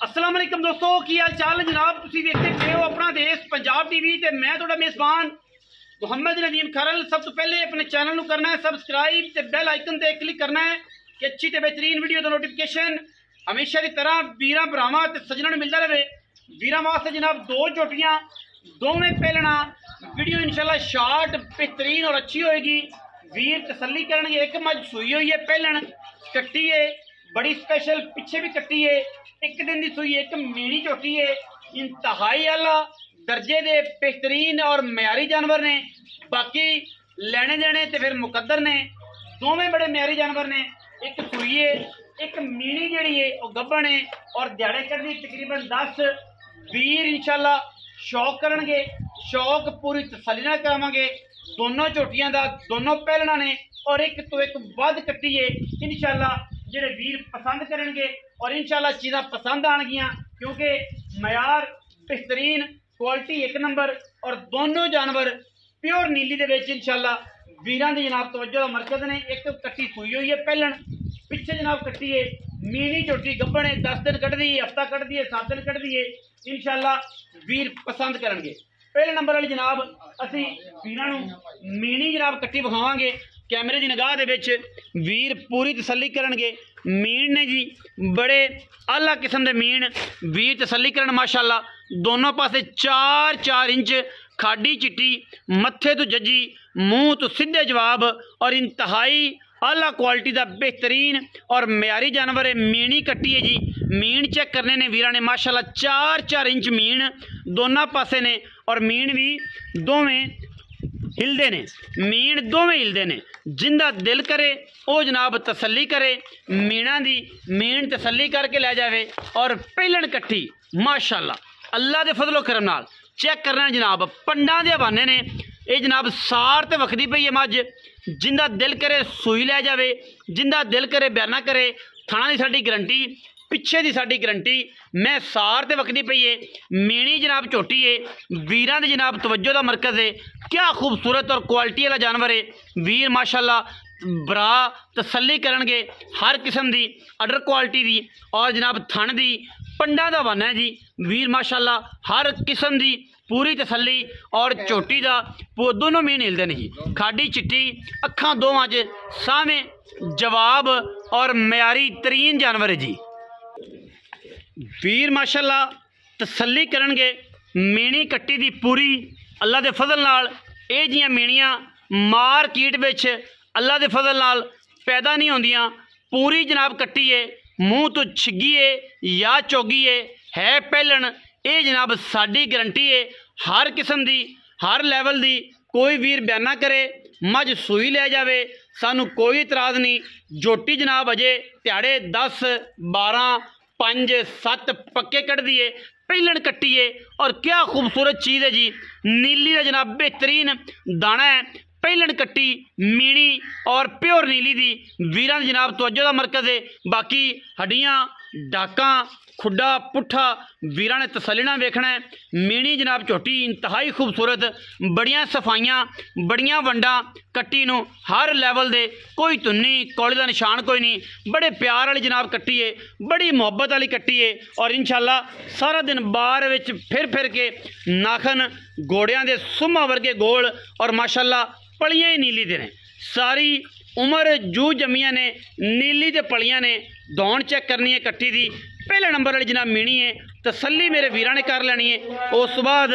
अस्सलाम वालेकुम दोस्तों, की हाल चाल है जनाब। तुसीं देखते पे हो अपना देश पंजाब टीवी ते मैं तुहाडा मेज़बान मुहम्मद नदीम खरल। सब तो पहले अपने चैनल नूं करना है सबसक्राइब ते बैल आइकन ते क्लिक करना है कि अच्छी ते बेहतरीन वीडियो दा नोटिफिकेशन हमेशा की तरह वीरां भरावां ते सज्जनां नूं मिलदा रहे। वीरां वास्ते जनाब दो झोटियां दोवें पहलना वीडियो इंशाल्लाह शार्ट बेहतरीन और अच्छी होएगी। वीर तसल्ली करनगे। एक मज सूई हुई है पहलन कट्टी है बड़ी स्पेशल, पिछे भी कट्टी है, एक दिन की सूई, एक मीणी झोटी है। इंतहाई आला दर्जे दे बेहतरीन और म्यारी जानवर ने। बाकी लेने देने तो फिर मुकद्दर ने, दोवें बड़े म्यारी जानवर ने। एक सूई है, एक मीणी जी है वह गब्बन है और दिहाड़े करनी तकरीबन 10। वीर इंशाल्लाह शौक करनगे, शौक पूरी तसल्ली नाल करावांगे। दोनों झोटियां दा दोनों पहलना ने और एक तो एक वध कट्टी है। इंशाल्लाह जेडे वीर पसंद करेंगे और इंशाल्लाह चीज़ां पसंद आनगियां, क्योंकि मयार बेहतरीन, क्वालिटी एक नंबर और दोनों जानवर प्योर नीली दे विच इंशाल्लाह वीरां दी जनाब तवज्जो दा मरकज ने। एक कट्टी सूई हुई है पहलन, पिछे जनाब कट्टी है मीणी झोटी गब्बन है। 10 दिन कढ़दी है, हफ्ता कढ़दी है, 7 दिन कढ़दी है। इंशाल्लाह वीर पसंद करेंगे। पहले नंबर वाली जनाब असी वीरां नूं मीणी जनाब कट्टी विखावांगे। कैमरे की निगाह दे विच वीर पूरी तसल्ली करनगे। मीण ने जी बड़े आला किस्म के मीण वीर तसल्ली करन माशाल्लाह। दोनों पासे 4-4 इंच खाडी चिट्टी, मत्थे तो जजी, मूँह तो सीधे जवाब और इंतहाई आला क्वालिटी का बेहतरीन और म्यारी जानवर है। मीणी कट्टी है जी। मीण चेक करने ने वीरां ने माशाल्लाह 4-4 इंच मीण दोनों पासे ने और मीण भी दोवें हिलदे ने। मीण दोवें हिलदे ने। जिंदा दिल करे वो जनाब तसल्ली करे, मीणा दी मीण तसल्ली करके लै जावे। और पहलन कट्ठी माशाल्लाह अल्लाह दे फजलो करम नाल चेक करना जनाब पंडा दे हवाने ने। ये जनाब सार ते वखदी पई है मझ। जिंदा दिल करे सूई लै जावे, जिंदा दिल करे बयाना करे। थाना दी साडी गारंटी, पिछे दी साडी गारंटी। मैं सार ते वखदी पई है। मीणी जनाब झोटी है, वीरां दी जनाब तवज्जो दा मरकज है। क्या खूबसूरत और क्वालिटी वाला जानवर है। वीर माशाल्लाह बरा तसल्ली करनगे हर किस्म की अडर क्वालिटी दी और जनाब थन दी पंडा दा बन है जी। वीर माशाल्लाह हर किस्म की पूरी तसल्ली और झोटी का दोनों मीन हिलते हैं जी। खाडी चिट्टी, अखां दोवां च सावें जवाब और म्यारी तरीन जानवर है जी। वीर माशाल्लाह तसल्ली करनगे मीणी कट्टी दी पूरी अल्लाह दे फजल नाल। ये जियां मीणियां मार्केट विच अल्लाह दे फजल नाल पैदा नहीं होंदियां। पूरी जनाब कट्टी है, मूँह तो छिगी है या चोगी है पहलन। ये जनाब साडी गारंटी है हर किस्म की, हर लैवल की। कोई वीर बयाना करे मझ सूई लै जावे, सानू कोई इतराज़ नहीं। झोटी जनाब अजे ध्याड़े 10, 12, 5, 7 पक्के कढ़ दिए। पहलन कट्टी है और क्या खूबसूरत चीज़ है जी। नीली का जनाब बेहतरीन दाना है। पहलन कट्टी मीणी और प्योर नीली दी वीरां दी जनाब तवज्जो दा मरकज है। बाकी हड्डियां, डाकां, खुड्डा, पुट्ठा वीरां ने तसल्ली नाल वेखना है। मीणी जनाब झोटी इंतहाई खूबसूरत, बड़ियां सफाइयां, बड़ियां वंडा कट्टी नूं हर लैवल दे। कोई धुन्नी कौले का निशान कोई नहीं। बड़े प्यार वाली जनाब कट्टी है, बड़ी मुहब्बत वाली कट्टी है। और इंशाल्लाह सारा दिन बार विच फिर के नाखन घोड़ियां दे सुम्मा वर्गे गोल और माशाल्लाह पलियां ही नीली दे ने। सारी उम्र जू जमियां ने नीली ते पलियां ने। दौड़ चेक करनी है कट्टी दी। पहले नंबर वाली जनाब मीणी है, तसल्ली मेरे वीरां ने कर लेनी है। उस बाद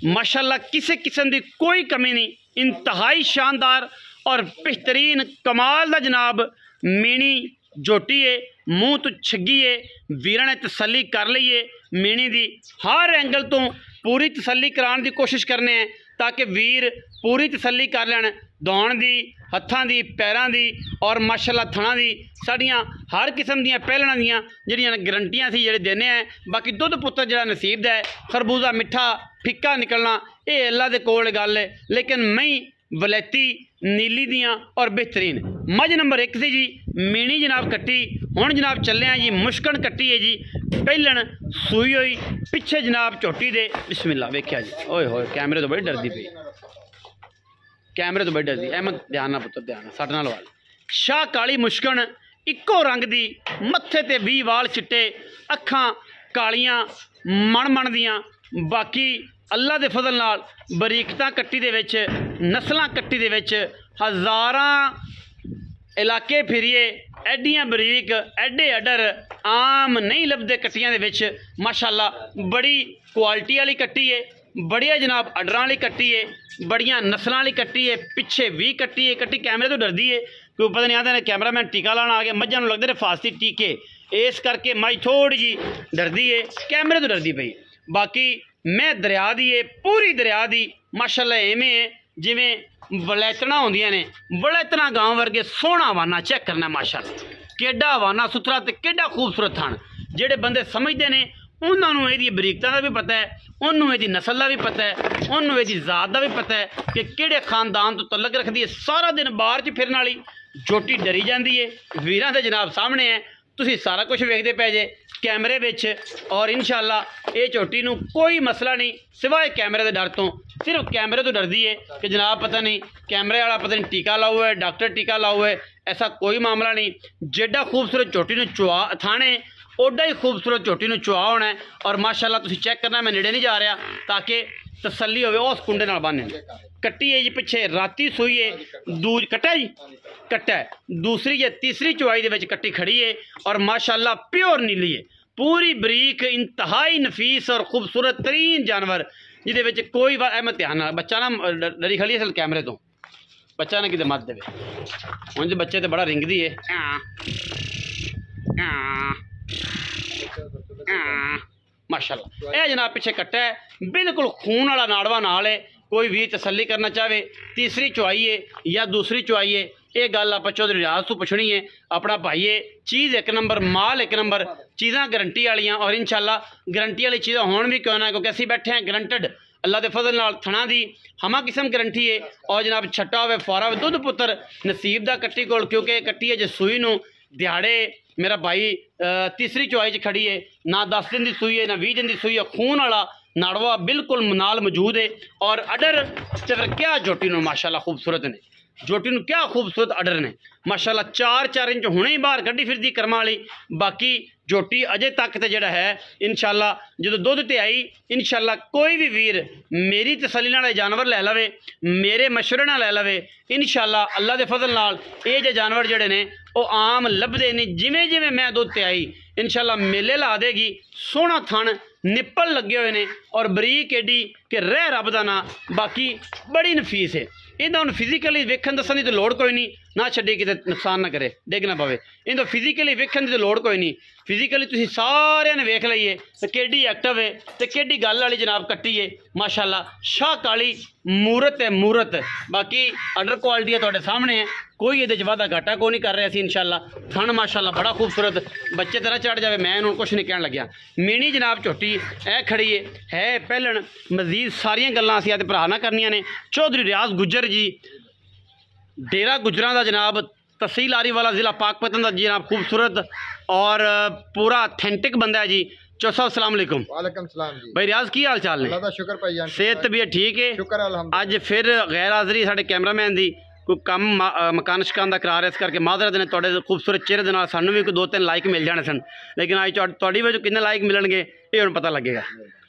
माशाल्लाह किसी किस्म की कोई कमी नहीं। इंतहाई शानदार और बेहतरीन कमाल दा जनाब मीणी झोटी है। मूँह तो छिगी है, वीरां ने तसल्ली कर ली है। मीणी दी हर एंगल तो पूरी तसल्ली कराने की कोशिश करने हैं ताकि वीर पूरी तसल्ली कर लैन। दौड़ दी, हत्थां दी, पैरां दी और माशाल्लाह थणा दी साड़ियां हर किस्म दियां पहलणां दियां जिहड़ियां गरंटियां सी जेहड़े देने हैं। बाकी दुध पुत्तर जिहड़ा नसीब दा है, खरबूजा मिठा फिक्का निकलना ये अल्लाह दे कोल गल है। लेकिन मई वलैती नीली दियां और बेहतरीन। मझ नंबर 1 सी जी मीणी जनाब कट्टी। हुण जनाब चले हैं जी मुश्कन कट्टी है जी। पहलन सूई हुई, पिछे जनाब झोटी दे। बिस्मिल्लाह वेख्या जी। ओए होए कैमरे तो बड़ी डरदी पई, कैमरे तो बड़ी डरदी। अहमद ध्यान ना पुत्तर ध्यान, सट नाल वाल। शाह काली मुश्कन इक्को रंग दी, मत्थे ते 20 वाल चिट्टे, अखां कालियां मण दियां। बाकी अल्लाह दे फजल नाल बरीकतां कट्टी दे विच, नस्लां कट्टी दे विच हज़ारां इलाके फिरिए एडियां बरीक एडे अडर आम नहीं लभदे कट्टियां दे विच। माशाअल्लाह बड़ी क्वालिटी वाली कट्टी है, बड़िया जनाब अडरां वाली कट्टी है, बड़ियां नस्लां वाली कट्टी है। पिछे भी कट्टी है, कट्टी कैमरे तो डरदी है, कोई पता नहीं आते कैमरामैन टीका लाना आ गया, मझां नूं लगदे ने फास्ती टीके, इस करके मझ थोड़ी जी डरदी है, कैमरे तो डरदी पई। बाकी मैं दरिया दी है, पूरी दरिया दी माशाअल्लाह इवें है जिवें बलैतना होंदियां ने। बलैतना गांव वर्गे सोहना वाना चेक करना माशाअल्लाह, केडा वाना सुथरा ते केडा खूबसूरत थण। जेडे बंदे समझते हैं उन्होंने यदी बरीकता का भी पता है, उन्होंने यदी नस्ल का भी पता है, उन्होंने यदी जात का भी पता है कि किहड़े खानदान तो तलक रखती है। सारा दिन बाहर च फिरन वाली जोटी डरी जाती है। वीरां दे जनाब सामने है, तुसीं सारा कुछ वेखदे पै जे कैमरे विच। और इंशाअल्लाह ये झोटी नूं कोई मसला नहीं सिवाय कैमरे के डर तो। सिर्फ कैमरे तो डरदी है कि जनाब पता नहीं कैमरे वाला पता नहीं टीका लाओ है, डॉक्टर टीका लाओ है, ऐसा कोई मामला नहीं। जेडा खूबसूरत झोटी नूं चुआ थाने ओडा ही खूबसूरत झोटी नूं चुआ होना है। और माशाअल्लाह तुसीं चेक करना, मैं नेड़े नहीं जा रहा ताकि तसल्ली होवे। उस कुंडे नाल बन्ने कट्टी है जी, पिछे राती सूई है, कट्टा है जी, कट्टा है, दूसरी या तीसरी चुआई दे विच कट्टी खड़ी है। और माशाअल्लाह प्योर नीली है, पूरी बरीक इंतहाई नफीस और खूबसूरत तरीन जानवर, जिहदे विच कोई मैं ध्यान नाल बच्चा ना डरी खड़ी असल कैमरे तो, बच्चा ना किते मत देवे। हुण जे बच्चे तो बड़ा रिंगदी है माशाअल्लाह। यह जनाब पिछे कट्टा है, बिल्कुल खून वाला नाड़वा नाल है। कोई भी तसल्ली करना चाहे तीसरी चुआई है या दूसरी चुआई है, ये गल आप चौधरी रियाज तो पुछनी है। अपना भाई है, चीज़ एक नंबर, माल एक नंबर, चीज़ा गारंटी वालियां। और इंशाअल्लाह गारंटी वाली चीज़ा होण भी क्यों ना, क्योंकि असीं बैठे हैं गारंटेड अल्लाह के फजल नाल थणा दी हमा किस्म गारंटी है। और जनाब छट्टा होवे फौरा होवे दुध पुत्र नसीब दा कट्टी कोल, क्योंकि कट्टी है जो सूई नूं दिहाड़े मेरा भाई तीसरी चुआई च खड़ी है, ना 10 दिन की सूई है ना 20 दिन की सूई है, खून वाला नाड़वा बिल्कुल नाल मौजूद है। और अडर ते फिर क्या झोटी नूं माशाअल्लाह खूबसूरत ने, झोटी नूं क्या खूबसूरत अडर ने माशाअल्लाह। 4-4 इंच हुणे ही बाहर कड्डी फिरदी कर्मां वाली। बाकी झोटी अजे तक तो जिहड़ा है इंशाअल्लाह जो दुध ते आई, इंशाअल्लाह कोई भी वीर मेरी तसल्ली नाल जानवर लै लवे, मेरे मशवरे नाल लै लवे, इंशाअल्लाह अल्लाह के फजल नाल ये जे जानवर जिहड़े ने वो आम लभदे नहीं। जिवें जिवें मैं दुध ते आई इंशाअल्लाह मेले ला देगी। सोहना थण निप्पल लगे हुए ने और बरीक एडी कि रह रब दा ना। बाकी बड़ी नफीस है। इन्दा हुण फिजिकली वेखण दसन दी तो लोड़ कोई नहीं, ना छड्डी किते नुकसान ना करे, डिग ना पवे। इन्दा फिजिकली वेखण दी तो लोड़ कोई नहीं, फिजिकली तुसीं सारिਆਂ ने वेख लईए ते केडी एक्टिव है ते केडी गल वाली जनाब कट्टी है माशाअल्लाह। शाह काली मूरत है मूरत। बाकी अडर क्वालिटी है तुहाडे सामने है, कोई ये वादा घाटा कोई नहीं कर रहे असीं इंशाअल्लाह। थण माशाअल्लाह बड़ा खूबसूरत, बच्चे तरह चढ़ जाए, मैं इन्होंने कुछ नहीं कहन लग्या। मीनी जनाब झोटी है खड़ी है पहलन। मजीद सारियां गल्लां असीं ते भरा ना करनियां ने। चौधरी रियाज गुज्जर जी डेरा गुजरां दा जनाब, तहसील आरीवाला ज़िला पाकपतन का जनाब खूबसूरत और पूरा ऑथेंटिक बंदा है जी। चौधरी साहब अस्सलाम वालेकुम। वालेकुम सलाम जी। भाई रियाज की हाल चाल ने? अल्लाह दा शुक्र भाई जान, सेहत तबीयत ठीक है? शुक्र अल्हम्दुलिल्लाह। अज फिर गैर हाज़री साडे कैमरामैन दी कोई कम मकान शकान का करा रहे, इस करके माजरत ने तुहाडे खूबसूरत चेहरे दे नाल सानू भी कोई 2-3 लाइक मिल जाने सन, लेकिन अज तुहाडी वजह कितने लाइक मिलणगे ये हुण पता लगेगा।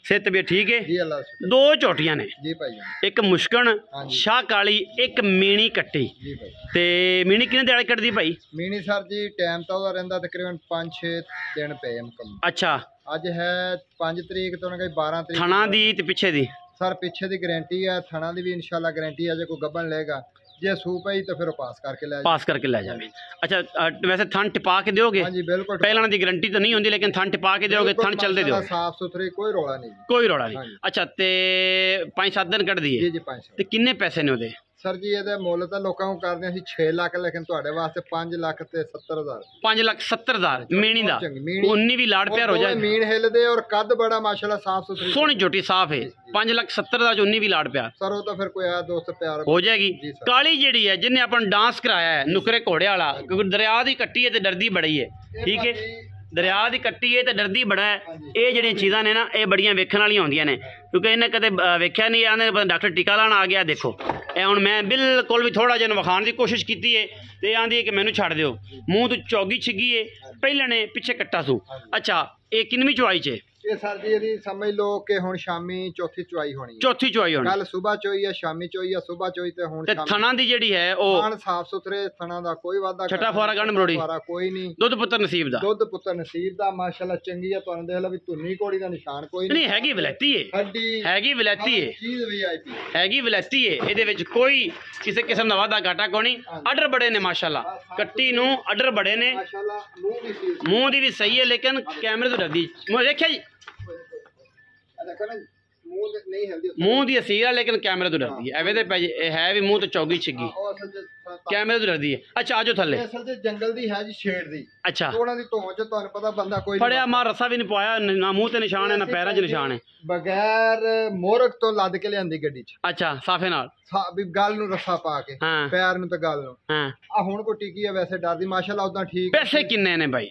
सेहत तबीयत ठीक है जी? अल्लाह शुक्र। 2 झोटियां ने जी भाई जान। एक मुश्कन शाह काली, एक मीणी कट्टी। जी भाई। ते मीणी किन्ने दिहाड़े कटदी भाई? मीनी सर जी टाइम तो ਉਹਦਾ ਰਹਿੰਦਾ तकरीबन 5-6 दिन पे मुकम्मल। अच्छा, ਅੱਜ है 5 तरीक तो गई 12 तरीक थणा दी ते पिछे दी? सर पीछे दी गारंटी है, थणा दी भी इंशाल्लाह गारंटी है। जो कोई गबन लेगा जे सूप है तो फिर पास करके ले पास करके ले जाए। अच्छा, वैसे थन टिपा के दोगे? हाँ जी बिल्कुल। पहला दी गारंटी तो नहीं होंदी, लेकिन थन टिपा के दोगे, थन चलते दोगे? साफ सुथरी, कोई रोला नहीं, कोई रोड़ा नहीं। अच्छा, ते 5-7 दिन कट दिए? जी जी 5। ते किन्ने पैसे ने ओदे? सर जी ये मुल तो लोगों को करते हैं 6 लाख, लेकिन ਤੁਹਾਡੇ वास्ते 5,70,000। 5,70,000 मीणी दा? मीणी। 19 भी लाड़ प्यार हो जाए। मीण हिलदे और कद बड़ा माशाल्लाह साफ सुथरी, सोहनी झोटी साफ है। 5,70,000 19 भी लाड़ प्यार सर वो तो फिर कोई आया दोस्त प्यार हो जाएगी। काली जिहड़ी है जिन्हें अपन डांस कराया है नुकरे घोड़े वाला, क्योंकि दरिया दी कट्टी है तो डरदी बड़ी है। ठीक है, दरिया की कट्टी है तो डरदी बड़ा है। ये जड़ियाँ चीज़ां ने ना ये बड़ियां वेखण वालियां होंदियां ने, क्योंकि इन्हें कदे वेख्या नहीं, आने डॉक्टर टीका लाना आ गया। देखो ਇਹ ਹੁਣ ਮੈਂ ਬਿਲਕੁਲ ਵੀ ਥੋੜਾ ਜਿਹਾ ਵਿਖਾਉਣ ਦੀ ਕੋਸ਼ਿਸ਼ ਕੀਤੀ ਹੈ ਤੇ ਆਂਦੀ ਹੈ ਕਿ ਮੈਨੂੰ ਛੱਡ ਦਿਓ। ਮੂੰਹ ਤੋਂ ਚੌਗੀ ਛਿੱਗੀ ਹੈ, ਪਹਿਲੇ ਨੇ ਪਿੱਛੇ ਕੱਟਾ ਸੂ। ਅੱਛਾ ਇਹ ਕਿੰਨਵੀਂ ਚੁਆਈ 'ਚ? ਇਹ ਸਰ ਜੀ ਇਹਦੀ ਸਮਝ ਲਓ ਕਿ ਹੁਣ ਸ਼ਾਮੀ ਚੌਥੀ ਚੁਆਈ ਹੋਣੀ ਹੈ। ਚੌਥੀ ਚੁਆਈ ਹੋਣੀ। ਕੱਲ ਸਵੇਰ ਚੋਈ ਹੈ, ਸ਼ਾਮੀ ਚੋਈ ਹੈ, ਸਵੇਰ ਚੋਈ ਤੇ ਹੁਣ ਤੇ ਥਣਾ ਦੀ ਜਿਹੜੀ ਹੈ ਉਹ ਥਣ ਸਾਫ ਸੁਥਰੇ, ਥਣਾ ਦਾ ਕੋਈ ਵਾਧਾ ਛੱਟਾ ਫੁਆਰਾ ਗੰਢ ਮਰੋੜੀ ਕੋਈ ਨਹੀਂ। ਦੁੱਧ ਪੁੱਤਰ ਨਸੀਬ ਦਾ, ਦੁੱਧ ਪੁੱਤਰ ਨਸੀਬ ਦਾ ਮਾਸ਼ਾਅੱਲਾ ਚੰਗੀ ਆ। ਤੁਹਾਨੂੰ ਦੇਖ ਲਓ ਵੀ ਧੁੰਨੀ ਕੋੜੀ ਦਾ ਨਿਸ਼ਾਨ ਕੋਈ ਨਹੀਂ ਹੈਗੀ, ਵਲੈਤੀ ਹੈ, ਹੱਡੀ ਹੈਗੀ ਵਲੈਤੀ ਹੈ, ਚੀਜ਼ VIP ਹੈਗੀ ਵਲੈਤੀ ਹੈ। ਇਹਦੇ ਵਿੱਚ ਕੋਈ ਕਿਸੇ ਕਿਸਮ ਦਾ ਵਾਧਾ ਘਾਟਾ ਕੋਈ ਨਹੀਂ। ਆਰਡਰ ਬੜੇ ਨੇ ਮਾਸ਼ਾਅੱਲਾ, ਕੱਟੀ ਨੂੰ ਆਰਡਰ ਬੜੇ ਨੇ ਮਾਸ਼ਾਅੱਲਾ। ਮੂੰਹ ਦੀ ਵੀ ਸਹੀ ਹੈ ਲੇਕਿਨ ਕੈਮਰੇ ਤੋਂ ਡਰਦੀ। ਮੈਂ ਦੇਖਿਆ ਜੀ ਮੂੰਹ ਦੀ ਅਸੀਰ ਆ ਲੇਕਿਨ ਕੈਮਰੇ ਤੋਂ ਡਰਦੀ ਹੈ। ਐਵੇਂ ਤੇ ਇਹ ਹੈ ਵੀ ਮੂੰਹ ਤੋਂ ਚੌਗੀ ਛਿੱਗੀ, ਕੈਮਰੇ ਤੋਂ ਡਰਦੀ ਹੈ। ਅੱਛਾ ਆਜੋ ਥੱਲੇ। ਅਸਲ ਤੇ ਜੰਗਲ ਦੀ ਹੈ ਜੀ, ਛੇੜ ਦੀ। ਅੱਛਾ ਉਹਨਾਂ ਦੀ ਧੌਣ ਚ ਤੁਹਾਨੂੰ ਪਤਾ ਬੰਦਾ ਕੋਈ ਫੜਿਆ ਮਾਰ ਰੱਸਾ ਵੀ ਨਹੀਂ ਪਵਾਇਆ, ਨਾ ਮੂੰਹ ਤੇ ਨਿਸ਼ਾਨ ਹੈ ਨਾ ਪੈਰਾਂ 'ਚ ਨਿਸ਼ਾਨ ਹੈ। ਬਗੈਰ ਮੋਰਕ ਤੋਂ ਲੱਦ ਕੇ ਲਿਆਂਦੀ ਗੱਡੀ 'ਚ। ਅੱਛਾ ਸਾਫੇ ਨਾਲ ਵੀ ਗੱਲ ਨੂੰ ਰੱਸਾ ਪਾ ਕੇ, ਹਾਂ ਪੈਰ ਨੂੰ ਤੇ ਗੱਲ ਨੂੰ। ਹਾਂ ਆ ਹੁਣ ਕੋ ਟਿਕੀ ਹੈ ਵੈਸੇ ਡਰਦੀ ਮਾਸ਼ਾਅੱਲਾ, ਉਦਾਂ ਠੀਕ। ਪੈਸੇ ਕਿੰਨੇ ਨੇ ਬਾਈ?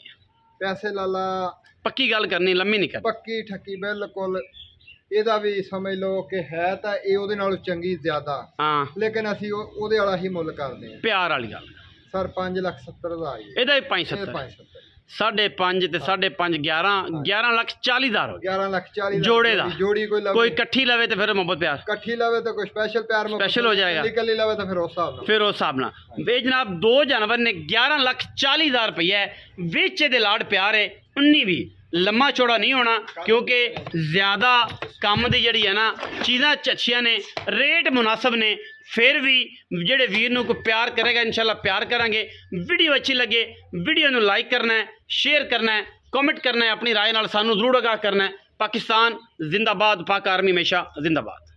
ਪੈਸੇ ਲਾਲਾ ਪੱਕੀ ਗੱਲ ਕਰਨੀ, ਲੰਮੀ ਨਹੀਂ ਕਰਨੀ। ਪੱਕੀ ਠੱਕੀ ਬਿਲਕੁਲ। ਇਹਦਾ ਵੀ ਸਮਝ ਲਓ ਕਿ ਹੈ ਤਾਂ ਇਹ ਉਹਦੇ ਨਾਲੋਂ ਚੰਗੀ ਜ਼ਿਆਦਾ, ਹਾਂ ਲੇਕਿਨ ਅਸੀਂ ਉਹਦੇ ਵਾਲਾ ਹੀ ਮੁੱਲ ਕਰਦੇ ਹਾਂ। ਪਿਆਰ ਵਾਲੀ ਗੱਲ ਸਰ 5,70,000 ਦਾ ਆਈ। ਇਹਦਾ ਵੀ 5,70,000, 5.5 ਤੇ 5.5 11,40,000 ਹੋ ਗਿਆ 11,40,000 ਜੋੜੇ ਦਾ। ਜੋੜੀ ਕੋਈ ਲਵੇ, ਕੋਈ ਇਕੱਠੀ ਲਵੇ ਤੇ ਫਿਰ ਮੁਹੱਬਤ ਪਿਆਰ, ਇਕੱਠੀ ਲਵੇ ਤਾਂ ਕੋਈ ਸਪੈਸ਼ਲ ਪਿਆਰ ਸਪੈਸ਼ਲ ਹੋ ਜਾਏਗਾ। ਇਕੱਲੀ ਲਵੇ ਤਾਂ ਫਿਰ ਉਸ ਹਿਸਾਬ ਨਾਲ। ਫਿਰ ਉਸ ਹਿਸਾਬ ਨਾਲ ਵੇ ਜਨਾਬ। ਦੋ ਜਾਨਵਰ ਨੇ 11,40,000 ਰੁਪਈਆ ਵਿੱਚ ਇਹਦੇ ਲਾੜ ਪਿਆਰ ਹੈ। 19 ਵੀ ਲੰਮਾ ਚੌੜਾ ਨਹੀਂ ਹੋਣਾ ਕਿਉਂਕਿ ਜ਼ਿਆਦਾ ਕੰਮ ਦੀ ਜਿਹੜੀ ਹੈ ਨਾ ਚੀਜ਼ਾਂ ਅੱਛੀਆਂ ਨੇ, ਰੇਟ ਮੁਨਾਸਬ ਨੇ। ਫਿਰ ਵੀ ਜਿਹੜੇ ਵੀਰ ਨੂੰ ਕੋਈ ਪਿਆਰ ਕਰੇਗਾ ਇਨਸ਼ਾਅੱਲਾ ਪਿਆਰ ਕਰਾਂਗੇ। ਵੀਡੀਓ ਅੱਛੀ ਲੱਗੇ ਵੀਡੀਓ ਨੂੰ ਲਾਈਕ ਕਰਨਾ ਹੈ, ਸ਼ੇਅਰ ਕਰਨਾ ਹੈ, ਕਮੈਂਟ ਕਰਨਾ ਹੈ, ਆਪਣੀ ਰਾਏ ਨਾਲ ਸਾਨੂੰ ਜ਼ਰੂਰ ਆਗਾਹ ਕਰਨਾ ਹੈ। ਪਾਕਿस्तान जिंदाबाद, पाक आर्मी हमेशा जिंदाबाद।